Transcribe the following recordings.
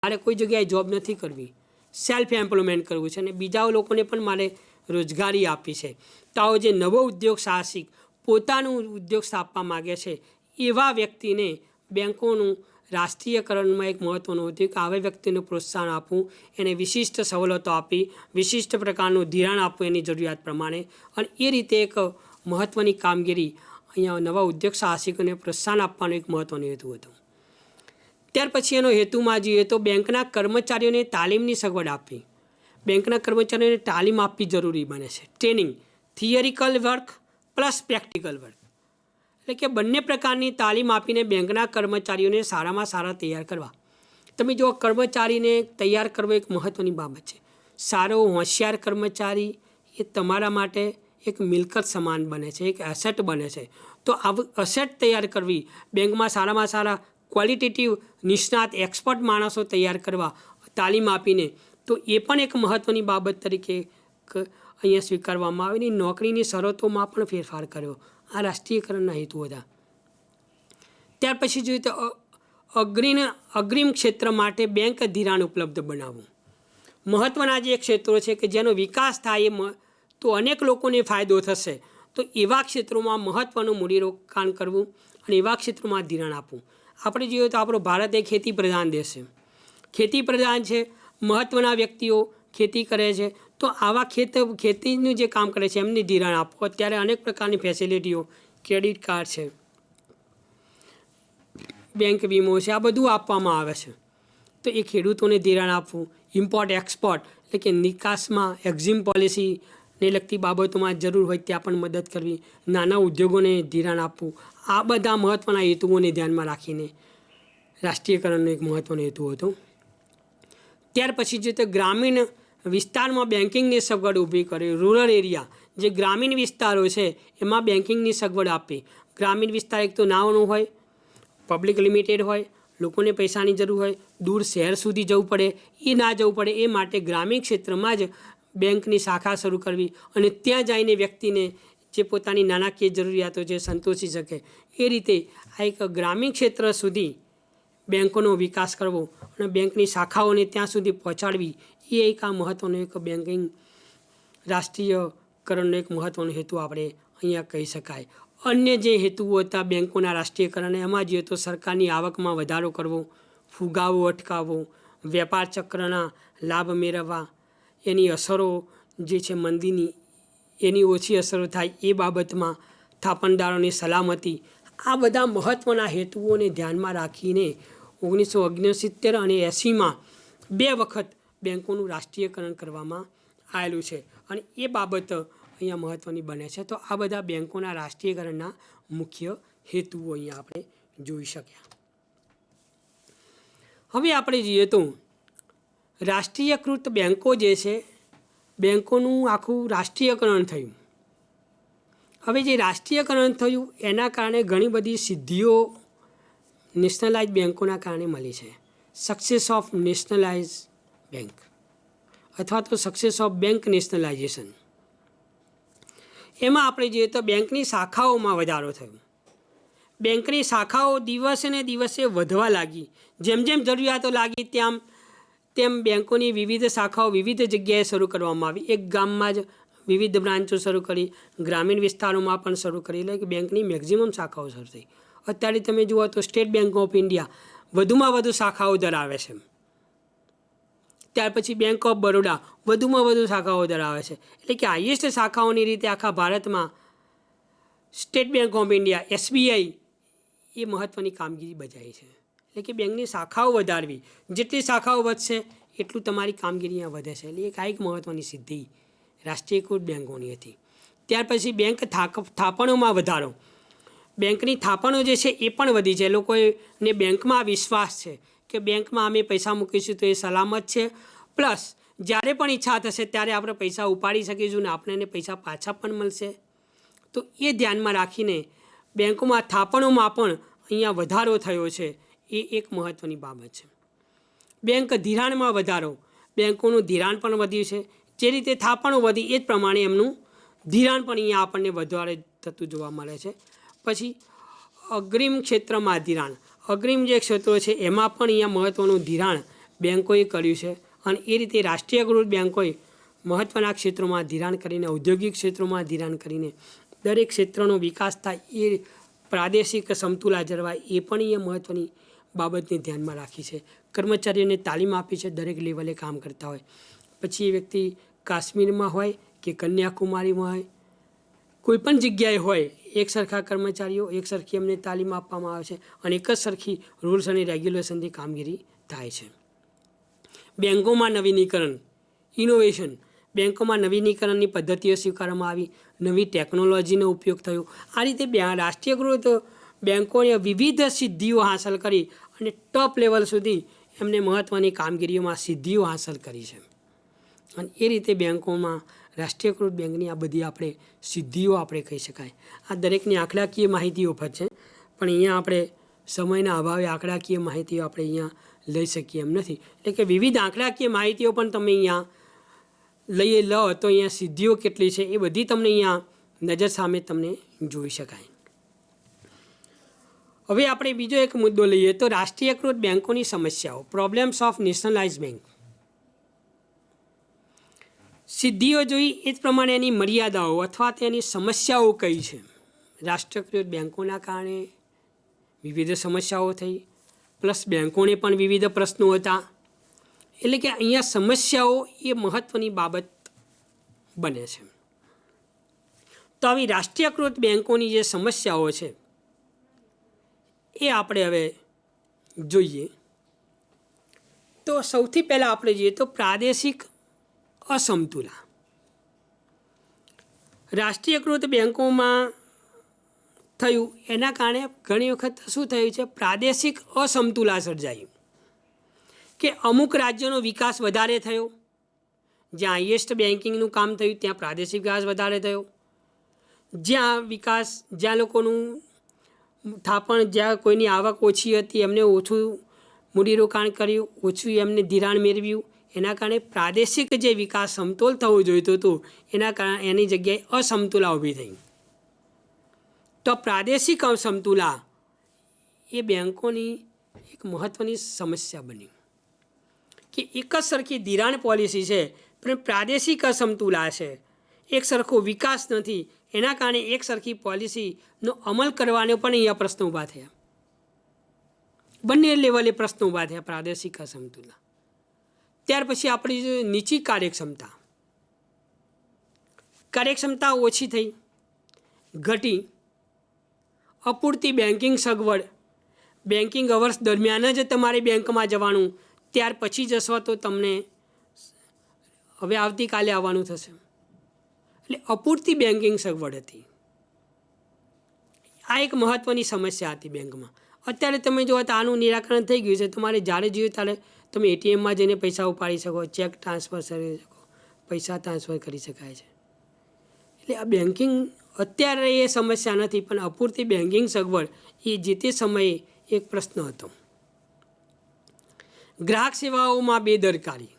મારે કોઈ જગ્યાએ જોબ નથી કરવી, સેલ્ફ એમ્પ્લોયમેન્ટ કરવું છે અને બીજા લોકોને પણ મારે રોજગારી આપી છે. તો આવો જે નવો ઉદ્યોગ સાહસિક પોતાનું ઉદ્યોગ સ્થાપવા માગે છે એવા વ્યક્તિને બેન્કોનું રાષ્ટ્રીયકરણમાં એક મહત્ત્વનું હતું કે આવા વ્યક્તિને પ્રોત્સાહન આપવું, એને વિશિષ્ટ સવલતો આપી, વિશિષ્ટ પ્રકારનું ધિરાણ આપવું એની જરૂરિયાત પ્રમાણે, અને એ રીતે એક મહત્ત્વની કામગીરી અહીંયા નવા ઉદ્યોગ સાહસિકોને પ્રોત્સાહન આપવાનો એક મહત્ત્વનો હેતુ હતો. ત્યાર પછી એનો હેતુમાં જોઈએ તો બેંકના કર્મચારીઓને તાલીમની સગવડ આપવી. બેંકના કર્મચારીઓને તાલીમ આપવી જરૂરી બને છે. Training, theoretical work plus practical work, એટલે કે બંને પ્રકારની તાલીમ આપીને બેંકના કર્મચારીઓને સારામાં સારા તૈયાર કરવા. તમે જો કર્મચારીને તૈયાર કરવો એક મહત્ત્વની બાબત છે. સારો હોશિયાર કર્મચારી એ તમારા માટે એક મિલકત સમાન બને છે, એક એસેટ બને છે. તો આવું એસેટ તૈયાર કરવી, બેંકમાં સારામાં સારા ક્વોલિટેટિવ નિષ્ણાત એક્સપર્ટ માણસો તૈયાર કરવા તાલીમ આપીને, તો એ પણ એક મહત્ત્વની બાબત તરીકે અહીંયા સ્વીકારવામાં આવે. એની નોકરીની શરતોમાં પણ ફેરફાર કર્યો. આ રાષ્ટ્રીયકરણના હેતુ હતા. ત્યાર પછી જોઈએ તો અગ્રિમ ક્ષેત્ર માટે બેંક ધિરાણ ઉપલબ્ધ બનાવવું. મહત્ત્વના જે ક્ષેત્રો છે કે જેનો વિકાસ થાય તો અનેક લોકોને ફાયદો થશે, તો એવા ક્ષેત્રોમાં મહત્ત્વનું મૂડીરોકાણ કરવું અને એવા ક્ષેત્રોમાં ધિરાણ આપવું. આપણે જોઈએ તો આપણો ભારત એક ખેતી પ્રધાન દેશ છે. ખેતી પ્રધાન છે, મહત્ત્વના વ્યક્તિઓ ખેતી કરે છે, તો આવા ખેતીનું જે કામ કરે છે એમને ધિરાણ આપવું. અત્યારે અનેક પ્રકારની ફેસિલિટીઓ, ક્રેડિટ કાર્ડ છે, બેંક વીમો છે, આ બધું આપવામાં આવે છે. તો એ ખેડૂતોને ધિરાણ આપવું. ઇમ્પોર્ટ એક્સપોર્ટ એટલે કે નિકાસમાં એક્ઝિમ પોલિસીને લગતી બાબતોમાં જરૂર હોય ત્યાં પણ મદદ કરવી. નાના ઉદ્યોગોને ધિરાણ આપવું. આ બધા મહત્ત્વના હેતુઓને ધ્યાનમાં રાખીને રાષ્ટ્રીયકરણનો એક મહત્ત્વનો હેતુ હતો. ત્યાર પછી જે તે ગ્રામીણ વિસ્તારમાં બેન્કિંગની સગવડ ઊભી કરી. રૂરલ એરિયા, જે ગ્રામીણ વિસ્તારો છે એમાં બેન્કિંગની સગવડ આપવી. ગ્રામીણ વિસ્તાર એક તો નાનો હોય, પબ્લિક લિમિટેડ હોય, લોકોને પૈસાની જરૂર હોય, દૂર શહેર સુધી જવું પડે, એ ના જવું પડે એ માટે ગ્રામીણ ક્ષેત્રમાં જ બેંકની શાખા શરૂ કરવી અને ત્યાં જઈને વ્યક્તિને જે પોતાની નાણાકીય જરૂરિયાતો છે સંતોષી શકે. એ રીતે આ એક ગ્રામીણ ક્ષેત્ર સુધી બેંકોનો વિકાસ કરવો અને બેંકની શાખાઓને ત્યાં સુધી પહોંચાડવી, એ એક આ મહત્ત્વનો એક બેન્કિંગ રાષ્ટ્રીયકરણનો એક મહત્ત્વનો હેતુ આપણે અહીંયા કહી શકાય. અન્ય જે હેતુઓ હતા બેંકોના રાષ્ટ્રીયકરણ, એમાં જોઈએ તો સરકારની આવકમાં વધારો કરવો, ફુગાવો અટકાવવો, વેપાર ચક્રના લાભ મેળવવા, એની અસરો જે છે મંદીની એની ઓછી અસરો થાય એ બાબતમાં, થાપણદારોની સલામતી, આ બધા મહત્ત્વના હેતુઓને ધ્યાનમાં રાખીને 1969 અને 80માં 2 વખત બેંકોનું રાષ્ટ્રીયકરણ કરવામાં આવેલું છે અને એ બાબત અહીંયા મહત્ત્વની બને છે. તો આ બધા બેંકોના રાષ્ટ્રીયકરણના મુખ્ય હેતુઓ અહીંયા આપણે જોઈ શક્યા. હવે આપણે જોઈએ તો રાષ્ટ્રીયકૃત બેંકો જે છે, બેંકોનું આખું રાષ્ટ્રીયકરણ થયું. હવે જે રાષ્ટ્રીયકરણ થયું એના કારણે ઘણી બધી સિદ્ધિઓ નેશનલાઇઝ બેંકોના કારણે મળી છે. સક્સેસ ઓફ નેશનલાઇઝ બેંક અથવા તો સક્સેસ ઓફ બેંક નેશનલાઇઝેશન. એમાં આપણે જોઈએ તો બેંકની શાખાઓમાં વધારો થયો. બેંકની શાખાઓ દિવસે ને દિવસે વધવા લાગી. જેમ જેમ જરૂરિયાતો લાગી તેમ બેંકોની વિવિધ શાખાઓ વિવિધ જગ્યાએ શરૂ કરવામાં આવી. એક ગામમાં જ વિવિધ બ્રાન્ચો શરૂ કરી, ગ્રામીણ વિસ્તારોમાં પણ શરૂ કરી, એટલે કે બેંકની મેક્ઝિમમ શાખાઓ શરૂ થઈ. અત્યારે તમે જુઓ તો સ્ટેટ બેંક ઓફ ઇન્ડિયા વધુમાં વધુ શાખાઓ ધરાવે છે. ત્યાર પછી બેંક ઓફ બરોડા વધુમાં વધુ શાખાઓ ધરાવે છે. એટલે કે હાઈએસ્ટ શાખાઓની રીતે આખા ભારતમાં state bank of India SBI એ મહત્ત્વની કામગીરી બજાવી છે. એટલે કે બેંકની શાખાઓ વધારવી, જેટલી શાખાઓ વધશે એટલું તમારી કામગીરી અહીંયા વધે છે. એટલે એક આ એક મહત્ત્વની સિદ્ધિ રાષ્ટ્રીયકૃત બેંકોની હતી. ત્યાર પછી બેંક થાપણોમાં વધારો. બેંકની થાપણો જે છે એ પણ વધી છે. લોકોને બેંકમાં વિશ્વાસ છે કે બેંકમાં અમે પૈસા મૂકીશું તો એ સલામત છે, પ્લસ જ્યારે પણ ઈચ્છા થશે ત્યારે આપણે પૈસા ઉપાડી શકીશું ને આપણને પૈસા પાછા પણ મળશે. તો એ ધ્યાનમાં રાખીને બેંકોમાં થાપણોમાં પણ અહીંયા વધારો થયો છે. એ એક મહત્ત્વની બાબત છે. બેંક ધિરાણમાં વધારો. બેંકોનું ધિરાણ પણ વધ્યું છે. જે રીતે થાપણો વધી એ જ પ્રમાણે એમનું ધિરાણ પણ અહીંયા આપણને વધારે થતું જોવા મળે છે. પછી અગ્રિમ ક્ષેત્રમાં ધિરાણ. અગ્રિમ જે ક્ષેત્રો છે એમાં પણ અહીંયા મહત્ત્વનું ધિરાણ બેન્કોએ કર્યું છે અને એ રીતે રાષ્ટ્રીયકૃત બેન્કોએ મહત્ત્વના ક્ષેત્રોમાં ધિરાણ કરીને, ઔદ્યોગિક ક્ષેત્રોમાં ધિરાણ કરીને દરેક ક્ષેત્રનો વિકાસ થાય, એ પ્રાદેશિક સમતુલા જળવાય, એ પણ એ મહત્ત્વની બાબતને ધ્યાનમાં રાખી છે. કર્મચારીઓને તાલીમ આપી છે, દરેક લેવલે કામ કરતા હોય. પછી એ વ્યક્તિ કાશ્મીરમાં હોય કે કન્યાકુમારીમાં હોય, કોઈ પણ જગ્યાએ હોય, એક સરખા કર્મચારીઓ, એક સરખી એમને તાલીમ આપવામાં આવે છે અને એક જ સરખી રૂલ્સ અને રેગ્યુલેશનથી કામગીરી થાય છે. બેન્કોમાં નવીનીકરણ, ઇનોવેશન. બેન્કોમાં નવીનીકરણની પદ્ધતિઓ સ્વીકારવામાં આવી, નવી ટેકનોલોજીનો ઉપયોગ થયો. આ રીતે રાષ્ટ્રીયકૃત બેન્કોએ વિવિધ સિદ્ધિઓ હાંસલ કરી અને ટોપ લેવલ સુધી એમને મહત્ત્વની કામગીરીઓમાં સિદ્ધિઓ હાંસલ કરી છે. અને એ રીતે બેન્કોમાં રાષ્ટ્રીયકૃત બેન્કની આ બધી આપણે સિદ્ધિઓ આપણે કહી શકાય. આ દરેકની આંકડાકીય માહિતીઓ પર છે, પણ અહીંયા આપણે સમયના અભાવે આંકડાકીય માહિતીઓ આપણે અહીંયા લઈ શકીએ એમ નથી. એટલે કે વિવિધ આંકડાકીય માહિતીઓ પણ તમે અહીંયા લો તો અહીંયા સિદ્ધિઓ કેટલી છે એ બધી તમને અહીંયા નજર સામે તમને જોઈ શકાય. હવે આપણે બીજો એક મુદ્દો લઈએ તો રાષ્ટ્રીયકૃત બેન્કોની સમસ્યાઓ, પ્રોબ્લેમ્સ ઓફ નેશનલાઇઝ બેન્ક. સિદ્ધિઓ જોઈ એ જ પ્રમાણે એની મર્યાદાઓ અથવા તેની સમસ્યાઓ કઈ છે. રાષ્ટ્રીયકૃત બેન્કોના કારણે વિવિધ સમસ્યાઓ થઈ, પ્લસ બેન્કોને પણ વિવિધ પ્રશ્નો હતા. એટલે કે અહીંયા સમસ્યાઓ એ મહત્ત્વની બાબત બને છે. તો આવી રાષ્ટ્રીયકૃત બેન્કોની જે સમસ્યાઓ છે એ આપણે હવે જોઈએ. તો સૌથી પહેલાં આપણે જોઈએ તો પ્રાદેશિક અસમતુલા. રાષ્ટ્રીયકૃત બેન્કોમાં થયું એના કારણે ઘણી વખત શું થયું છે, પ્રાદેશિક અસમતુલા સર્જાઈ કે અમુક રાજ્યોનો વિકાસ વધારે થયો, જ્યાં હાઈએસ્ટ બેન્કિંગનું કામ થયું ત્યાં પ્રાદેશિક વિકાસ વધારે થયો, જ્યાં લોકોનું થાપણ, જ્યાં કોઈની આવક ઓછી હતી એમને ઓછું મૂડીરોકાણ કર્યું, ઓછું એમને ધિરાણ મેળવ્યું, એના કારણે પ્રાદેશિક જે વિકાસ સમતોલ થવો જોઈતો હતો એના કારણે એની જગ્યાએ અસમતુલા ઊભી થઈ. તો પ્રાદેશિક અસમતુલા એ બેન્કોની એક મહત્ત્વની સમસ્યા બની કે એક જ સરખી ધિરાણ પોલિસી છે પણ પ્રાદેશિક અસમતુલા છે, એક સરખો વિકાસ નથી, એના કારણે એક સરખી પોલિસીનો અમલ કરવાનો પણ અહીંયા પ્રશ્નો ઊભા થયા. બંને લેવલે પ્રશ્નો ઊભા થયા, પ્રાદેશિક અસમતુલા. ત્યાર પછી આપણી નીચી કાર્યક્ષમતા ઓછી થઈ, ઘટી. અપૂરતી બેન્કિંગ સગવડ, બેન્કિંગ અવર્સ દરમિયાન જ તમારે બેંકમાં જવાનું, ત્યાર પછી જશો તો તમને હવે આવતીકાલે આવવાનું થશે. એટલે અપૂરતી બેન્કિંગ સગવડ હતી. આ એક મહત્ત્વની સમસ્યા હતી બેંકમાં. અત્યારે તમે જુઓ તો આનું નિરાકરણ થઈ ગયું છે. તમારે જ્યારે જોઈએ ત્યારે તમે એટીએમમાં જઈને પૈસા ઉપાડી શકો, ચેક ટ્રાન્સફર કરી શકો, પૈસા ટ્રાન્સફર કરી શકાય છે. એટલે આ બેન્કિંગ અત્યારે એ સમસ્યા નથી, પણ અપૂરતી બેન્કિંગ સગવડ એ જે તે સમયે એક પ્રશ્ન હતો. ગ્રાહક સેવાઓમાં બેદરકારી.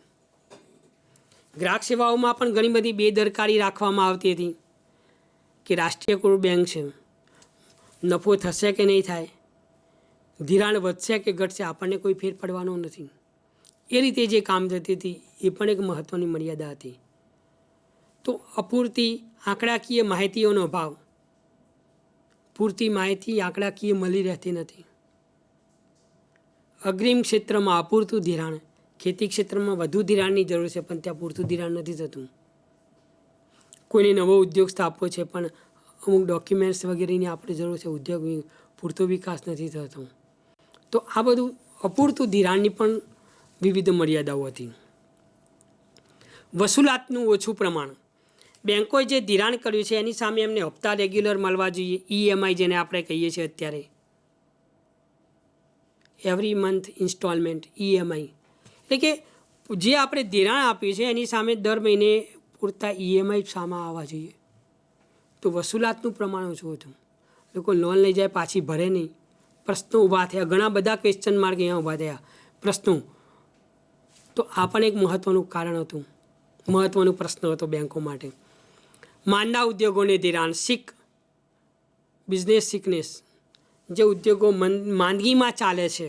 ગ્રાહક સેવાઓમાં પણ ઘણી બધી બેદરકારી રાખવામાં આવતી હતી કે રાષ્ટ્રીયકૃત બેન્ક છે, નફો થશે કે નહીં થાય, ધિરાણ વધશે કે ઘટશે, આપણને કોઈ ફેર પડવાનો નથી. એ રીતે જે કામ થતી હતી એ પણ એક મહત્ત્વની મર્યાદા હતી. તો અપૂરતી આંકડાકીય માહિતીઓનો અભાવ, પૂરતી માહિતી આંકડાકીય મળી રહેતી નથી. અગ્રિમ ક્ષેત્રમાં અપૂરતું ધિરાણ, ખેતી ક્ષેત્રમાં વધુ ધિરાણની જરૂર છે પણ ત્યાં પૂરતું ધિરાણ નથી થતું. કોઈને નવો ઉદ્યોગ સ્થાપવો છે પણ અમુક ડોક્યુમેન્ટ્સ વગેરેની આપણે જરૂર છે, ઉદ્યોગ પૂરતો વિકાસ નથી થતો. તો આ બધું અપૂરતું ધિરાણની પણ વિવિધ મર્યાદાઓ હતી. વસૂલાતનું ઓછું પ્રમાણ. બેન્કોએ જે ધિરાણ કર્યું છે એની સામે એમને હપ્તા રેગ્યુલર મળવા જોઈએ, EMI જેને આપણે કહીએ છીએ અત્યારે, એવરી મંથ ઇન્સ્ટોલમેન્ટ, EMI. એટલે કે જે આપણે ધિરાણ આપ્યું છે એની સામે દર મહિને પૂરતા EMI સામે આવવા જોઈએ. તો વસૂલાતનું પ્રમાણ ઓછું હતું. લોકો લોન લઈ જાય પાછી ભરે નહીં, પ્રશ્નો ઊભા થયા, ઘણા બધા ક્વેશ્ચન માર્ક અહીંયા ઊભા થયા, પ્રશ્નો. તો આ પણ એક મહત્ત્વનું કારણ હતું, મહત્ત્વનો પ્રશ્ન હતો બેન્કો માટે. માંદા ઉદ્યોગોને ધિરાણ, બિઝનેસ સિકનેસ, જે ઉદ્યોગો માંદગીમાં ચાલે છે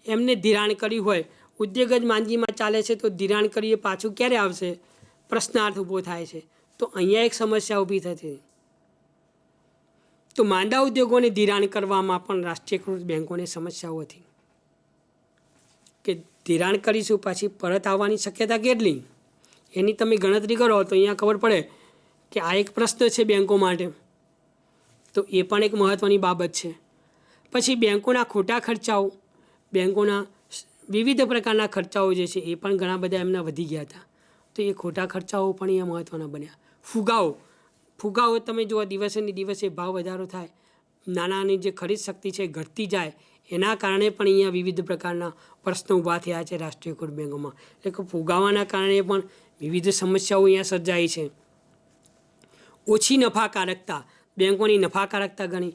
એમને ધિરાણ કર્યું હોય, ઉદ્યોગ જ માંદગીમાં ચાલે છે તો ધિરાણ કરીએ પાછું ક્યારે આવશે, પ્રશ્નાર્થ ઊભો થાય છે. તો અહીંયા એક સમસ્યા ઊભી થતી. તો માંદા ઉદ્યોગોને ધિરાણ કરવામાં પણ રાષ્ટ્રીયકૃત બેન્કોને સમસ્યાઓ હતી કે ધિરાણ કરીશું પાછી પરત આવવાની શક્યતા કેટલી, એની તમે ગણતરી કરો તો અહીંયા ખબર પડે કે આ એક પ્રશ્ન છે બેન્કો માટે. તો એ પણ એક મહત્ત્વની બાબત છે. પછી બેન્કોના ખોટા ખર્ચાઓ, બેન્કોના વિવિધ પ્રકારના ખર્ચાઓ જે છે એ પણ ઘણા બધા એમના વધી ગયા હતા. તો એ ખોટા ખર્ચાઓ પણ અહીંયા મહત્ત્વના બન્યા. ફુગાવો તમે જુઓ, દિવસે ને દિવસે ભાવ વધારો થાય, નાનાની જે ખરીદ શક્તિ છે ઘટતી જાય, એના કારણે પણ અહીંયા વિવિધ પ્રકારના પ્રશ્નો ઊભા થયા છે રાષ્ટ્રીયકૃત બેન્કોમાં. એટલે કે ફુગાવાના કારણે પણ વિવિધ સમસ્યાઓ અહીંયા સર્જાઈ છે. ઓછી નફાકારકતા, બેન્કોની નફાકારકતા ઘણી.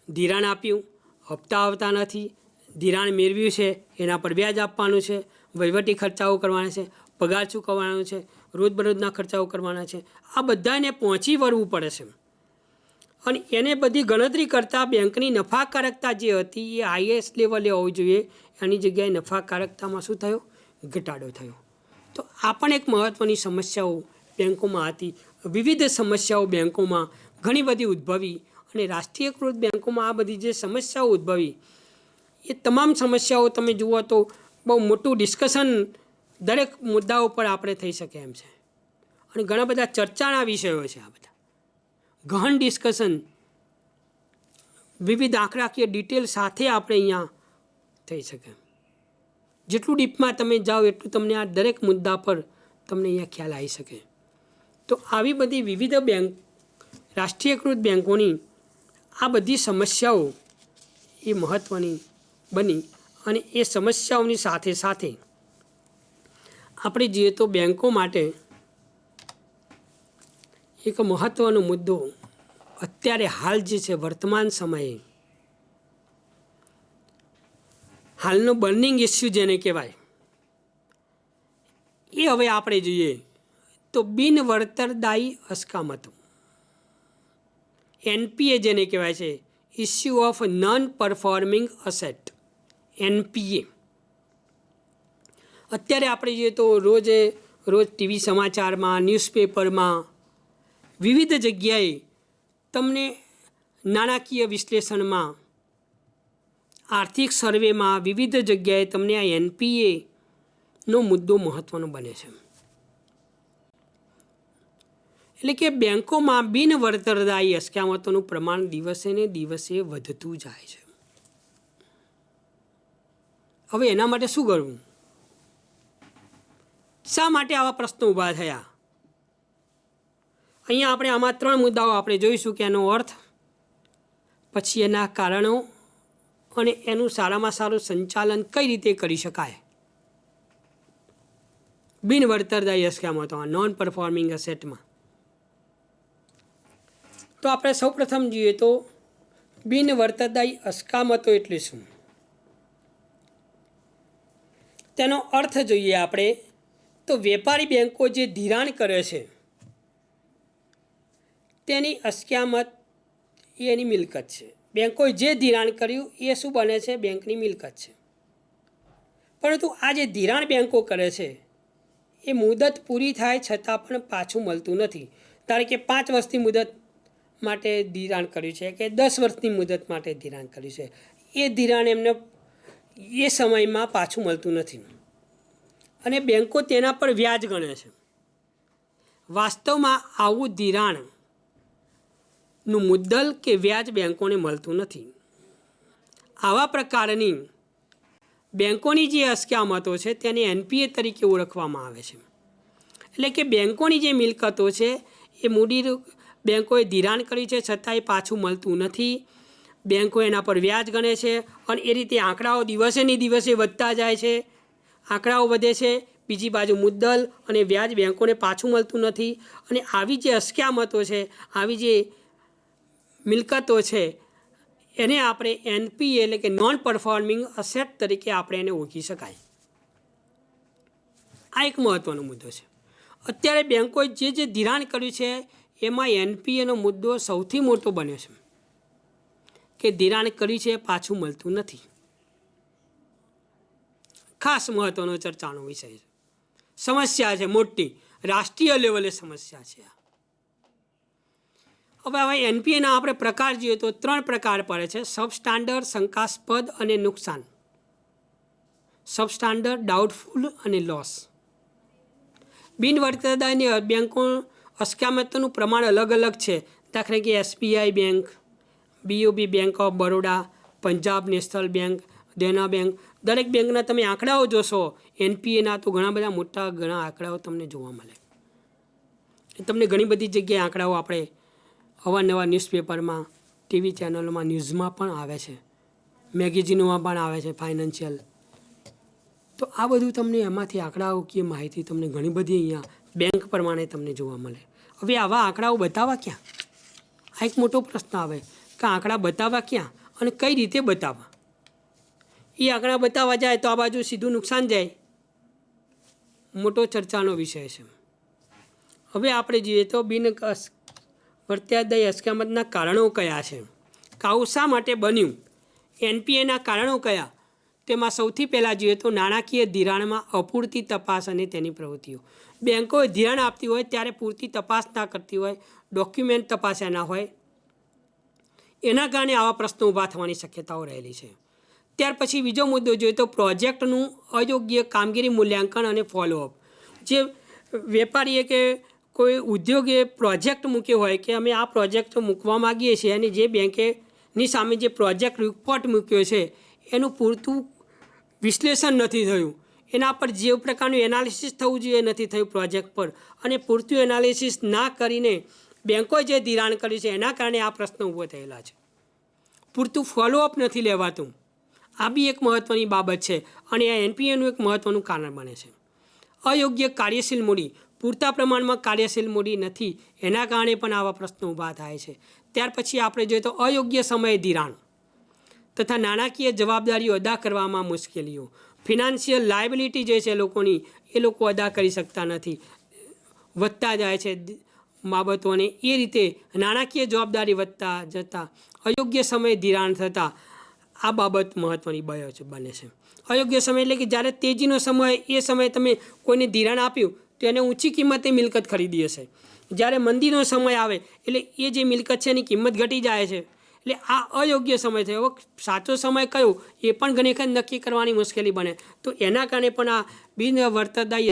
ધિરાણ આપ્યું, હપ્તા આવતા નથી, ધિરાણ મેળવ્યું છે એના પર વ્યાજ આપવાનું છે, વહીવટી ખર્ચાઓ કરવાના છે, પગાર ચૂકવવાનો છે, રોજબરોજના ખર્ચાઓ કરવાના છે. આ બધાને પહોંચી વળવું પડે છે. અને એને બધી ગણતરી કરતાં બેંકની નફાકારકતા જે હતી એ હાઈએસ્ટ લેવલે હોવી જોઈએ. એની જગ્યાએ નફાકારકતામાં શું થયો? ઘટાડો થયો. તો આ પણ એક મહત્ત્વની સમસ્યાઓ બેન્કોમાં હતી. વિવિધ સમસ્યાઓ બેન્કોમાં ઘણી બધી ઉદ્ભવી અને રાષ્ટ્રીયકૃત બેન્કોમાં આ બધી જે સમસ્યાઓ ઉદ્ભવી એ તમામ સમસ્યાઓ તમે જુઓ તો બહુ મોટું ડિસ્કશન દરેક મુદ્દાઓ પર આપણે થઈ શકે એમ છે. અને ઘણા બધા ચર્ચાના વિષયો છે. આ બધા ગહન ડિસ્કશન, વિવિધ આંકડાકીય ડિટેલ સાથે આપણે અહીંયા થઈ શકે. જેટલું ડીપમાં તમે જાઓ એટલું તમને આ દરેક મુદ્દા પર તમને અહીંયા ખ્યાલ આવી શકે. તો આવી બધી વિવિધ રાષ્ટ્રીયકૃત બેન્કોની આ બધી સમસ્યાઓ એ મહત્ત્વની બની. અને એ સમસ્યાઓની સાથે સાથે આપણે જોઈએ તો બેન્કો માટે એક મહત્ત્વનો મુદ્દો અત્યારે હાલ જે છે વર્તમાન સમયે હાલનો બર્નિંગ ઇસ્યુ જેને કહેવાય એ હવે આપણે જોઈએ તો બિનવળતરદાયી અસ્કામતો, NPA જેને કહેવાય છે, issue of non performing asset, NPA. અત્યારે આપણે જોઈએ તો રોજ ટીવી સમાચારમાં, ન્યૂઝપેપરમાં, વિવિધ જગ્યાએ તમને નાણાકીય વિશ્લેષણમાં, આર્થિક સર્વેમાં વિવિધ જગ્યાએ તમને આ NPAનો મુદ્દો મહત્ત્વનો બને છે. એટલે કે બેન્કોમાં બિનવળતરદાયી અસ્કામતોનું પ્રમાણ દિવસે ને દિવસે વધતું જાય છે. હવે એના માટે શું કરવું? શા માટે આવા પ્રશ્નો ઊભા થયા? અહીંયા આપણે આમાં 3 મુદ્દાઓ આપણે જોઈશું કે એનો અર્થ, પછી એના કારણો અને એનું સારામાં સારું સંચાલન કઈ રીતે કરી શકાય. બિનવળતરદાયી અસ્કામતો, નોન પરફોર્મિંગ અસેટમાં. તો આપણે સૌપ્રથમ જોઈએ તો બિનવળતરદાયી અસ્કામતો એટલે શું? તેનો અર્થ જોઈએ આપણે તો વેપારી બેન્કો જે ધિરાણ કરે છે તેની અસ્કામત એ એની મિલકત છે. બેન્કોએ જે ધિરાણ કર્યું એ શું બને છે? બેંકની મિલકત છે. પરંતુ આ જે ધિરાણ બેન્કો કરે છે એ મુદત પૂરી થાય છતાં પણ પાછું મળતું નથી. ધારો કે 5 વર્ષની મુદત માટે ધિરાણ કર્યું છે કે 10 વર્ષની મુદત માટે ધિરાણ કર્યું છે, એ ધિરાણ એમને એ સમયમાં પાછું મળતું નથી અને બેન્કો તેના પર વ્યાજ ગણે છે. વાસ્તવમાં આવું ધિરાણનું મુદ્દલ કે વ્યાજ બેન્કોને મળતું નથી. આવા પ્રકારની બેન્કોની જે અસ્કામતો છે તેને NPA તરીકે ઓળખવામાં આવે છે. એટલે કે બેન્કોની જે મિલકતો છે એ મૂડી બેન્કોએ ધિરાણ કરી છે છતાંય પાછું મળતું નથી. બેન્કો એના પર વ્યાજ ગણે છે અને એ રીતે આંકડાઓ દિવસે ને દિવસે વધતા જાય છે. આંકડાઓ વધે છે, બીજી બાજુ મુદ્દલ અને વ્યાજ બેન્કોને પાછું મળતું નથી. અને આવી જે અસ્કામતો છે, આવી જે મિલકતો છે એને આપણે NPA એટલે કે નોન પરફોર્મિંગ અસેટ તરીકે આપણે એને ઓળખી શકાય. આ એક મહત્ત્વનો મુદ્દો છે. અત્યારે બેન્કોએ જે ધિરાણ કર્યું છે એમાં NPAનો મુદ્દો સૌથી મોટો બન્યો છે કે ધિરાણ કર્યું છે પાછું મળતું નથી. ખાસ મહત્ત્વનો ચર્ચાનો વિષય છે. સમસ્યા છે મોટી, રાષ્ટ્રીય લેવલે સમસ્યા છે. હવે એનપીએના આપણે પ્રકાર જોઈએ તો 3 પ્રકાર પડે છે: સબસ્ટાન્ડર્ડ, શંકાસ્પદ અને નુકસાન. સબસ્ટાન્ડર્ડ, ડાઉટફુલ અને લોસ. બિનવર્તદાયની બેંકો અસ્કયામતનું પ્રમાણ અલગ અલગ છે. દાખલા કે SBI bank, BOB bank of Baroda, Punjab national bank, Dena bank. દરેક બેંકના તમે આંકડાઓ જોશો એનપીએના તો ઘણા આંકડાઓ તમને જોવા મળે. તમને ઘણી બધી જગ્યાએ આંકડાઓ આપણે અવારનવાર ન્યૂઝપેપરમાં, ટીવી ચેનલોમાં, ન્યૂઝમાં પણ આવે છે, મેગેઝિનોમાં પણ આવે છે ફાઇનાન્શિયલ. તો આ બધું તમને એમાંથી આંકડાઓ કે માહિતી તમને ઘણી બધી અહીંયા બેંક પ્રમાણે તમને જોવા મળે. હવે આવા આંકડાઓ બતાવવા ક્યાં? આ એક મોટો પ્રશ્ન આવે કે આંકડા બતાવવા ક્યાં અને કઈ રીતે બતાવવા. એ આંકડા બતાવવા જાય તો આ બાજુ સીધું નુકસાન જાય, મોટો ચર્ચાનો વિષય છે. હવે આપણે જોઈએ તો વર્તદાયી અસ્કયામતના કારણો કયા છે, આવું શા માટે બન્યું, એનપીએના કારણો કયા. તેમાં સૌથી પહેલાં જોઈએ તો નાણાકીય ધિરાણમાં અપૂરતી તપાસ અને તેની પ્રવૃત્તિઓ. બેંકોએ ધિરાણ આપતી હોય ત્યારે પૂરતી તપાસ ના કરતી હોય, ડોક્યુમેન્ટ તપાસ્યા ના હોય, એના કારણે આવા પ્રશ્નો ઊભા થવાની શક્યતાઓ રહેલી છે. ત્યાર પછી બીજો મુદ્દો જોઈએ તો પ્રોજેક્ટનું અયોગ્ય કામગીરી મૂલ્યાંકન અને ફોલોઅપ. જે વેપારીએ કે કોઈ ઉદ્યોગે પ્રોજેક્ટ મૂક્યો હોય કે અમે આ પ્રોજેક્ટ મૂકવા માગીએ છીએ અને જે બેંકેની સામે જે પ્રોજેક્ટ રિપોર્ટ મૂક્યો છે એનું પૂરતું વિશ્લેષણ નથી થયું, એના પર જે પ્રકારનું એનાલિસિસ થવું જોઈએ નથી થયું પ્રોજેક્ટ પર, અને પૂરતું એનાલિસિસ ના કરીને બેંકોએ જે ધિરાણ કર્યું છે એના કારણે આ પ્રશ્નો ઊભો થયેલા છે. પૂરતું ફોલોઅપ નથી લેવાતું, આ બી એક મહત્ત્વની બાબત છે અને આ એનપીએનું એક મહત્ત્વનું કારણ બને છે. અયોગ્ય કાર્યશીલ મૂડી, પૂરતા પ્રમાણમાં કાર્યશીલ મૂડી નથી, એના કારણે પણ આવા પ્રશ્નો ઊભા થાય છે. ત્યાર પછી આપણે જોઈએ તો અયોગ્ય સમયે ધિરાણ તથા નાણાકીય જવાબદારીઓ અદા કરવામાં મુશ્કેલીઓ. ફિનાન્શિયલ લાયબિલિટી જે છે લોકોની, એ લોકો અદા કરી શકતા નથી, વધતા જાય છે બાબતોને. એ રીતે નાણાકીય જવાબદારી વધતા જતાં અયોગ્ય સમયે ધિરાણ થતાં આ બાબત મહત્ત્વની બને છે. અયોગ્ય સમય એટલે કે જ્યારે તેજીનો સમય, એ સમયે તમે કોઈને ધિરાણ આપ્યું તો એને ઊંચી કિંમતે મિલકત ખરીદી હશે. જ્યારે મંદીનો સમય આવે એટલે એ જે મિલકત છે એની કિંમત ઘટી જાય છે. એટલે આ અયોગ્ય સમય થયો. હવે સાચો સમય કયો એ પણ ઘણી વખત નક્કી કરવાની મુશ્કેલી બને. તો એના કારણે પણ આ બિનવર્તદાયી